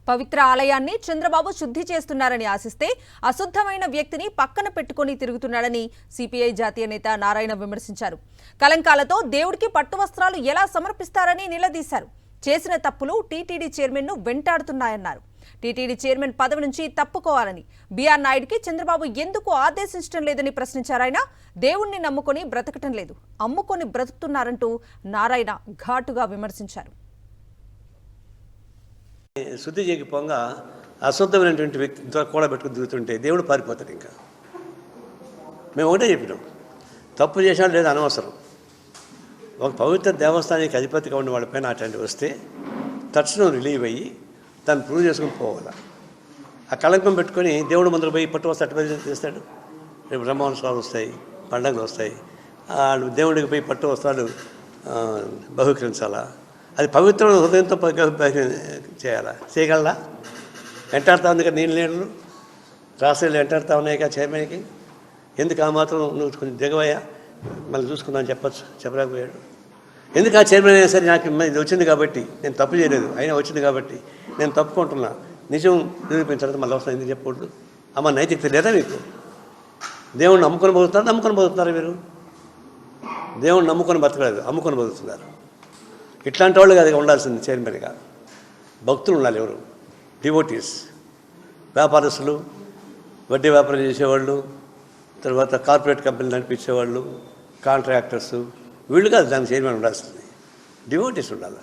పవిత్ర ఆలయాన్ని చంద్రబాబు శుద్ధి చేస్తున్నారని ఆశిస్తే అశుద్ధమైన వ్యక్తిని పక్కన పెట్టుకొని తిరుగుతున్నాడని సిపిఐ జాతీయ నేత నారాయణ విమర్శించారు. కలంకాలతో దేవుడికి పట్టు వస్త్రాలు ఎలా సమర్పిస్తారని నిలదీశారు. చేసిన తప్పులు టీటీడీ చైర్మన్ ను వెంటాడుతున్నాయన్నారు. టీటీడీ చైర్మన్ పదవి నుంచి తప్పుకోవాలని బిఆర్ నాయుడుకి చంద్రబాబు ఎందుకు ఆదేశించడం లేదని ప్రశ్నించారాయన. దేవుణ్ణి నమ్ముకొని బ్రతకటం లేదు, అమ్ముకొని బ్రతుకుతున్నారంటూ నారాయణ ఘాటుగా విమర్శించారు. శుద్ధి చేయకపోగా అశుద్ధమైనటువంటి వ్యక్తితో కూడా పెట్టుకుని దిగుతుంటే దేవుడు పారిపోతాడు. ఇంకా మేము ఒకటే చెప్పినాం, తప్పు చేసినా లేదా అనవసరం. ఒక పవిత్ర దేవస్థానానికి అధిపతిగా ఉన్న వాళ్ళపైన అట్లాంటి వస్తే తక్షణం రిలీవ్ అయ్యి దాన్ని ప్రూవ్ చేసుకుని పోవాలి. ఆ కళంకం పెట్టుకొని దేవుడు ముందర పోయి పట్టు వస్తే అటు చేస్తాడు. రేపు బ్రహ్మోత్సవాలు వస్తాయి, పండుగలు వస్తాయి, దేవుడికి పోయి పట్టు వస్త్రాలు బహుకరించాలా? అది పవిత్ర హృదయంతో చేయాలా? చేయగలరా? వెంటాడుతూ ఉంది కదా, నీళ్ళు రాష్ట్రాలు వెంటాడుతూ ఉన్నాయి కదా చైర్మన్కి. ఎందుకు ఆ మాత్రం నువ్వు కొంచెం దిగవయ్యా, మళ్ళీ చూసుకుందామని చెప్పలేకపోయాడు. ఎందుకు ఆ చైర్మన్ అయినా సరే నాకు ఇది వచ్చింది కాబట్టి, నేను తప్పు చేయలేదు, అయినా వచ్చింది కాబట్టి నేను తప్పుకుంటున్నా, నిజం నిరూపించడం మళ్ళీ వస్తాను ఎందుకు చెప్పకూడదు? అమ్మ నైతికత లేదా మీకు? దేవుణ్ణి నమ్ముకొని బతుకుతున్నారు మీరు. దేవుణ్ణి నమ్ముకొని బతకలేదు, అమ్ముకొని బతుకుతున్నారు. ఇట్లాంటి వాళ్ళు అది ఉండాల్సింది చైర్మన్గా. భక్తులు ఉండాలి, ఎవరు? డివోటీస్, వ్యాపారస్తులు, వడ్డీ వ్యాపారం చేసేవాళ్ళు, తర్వాత కార్పొరేట్ కంపెనీలు నడిపించేవాళ్ళు, కాంట్రాక్టర్సు, వీళ్ళు కాదు దానికి చైర్మన్ ఉండాల్సింది. డివోటీస్ ఉండాలి.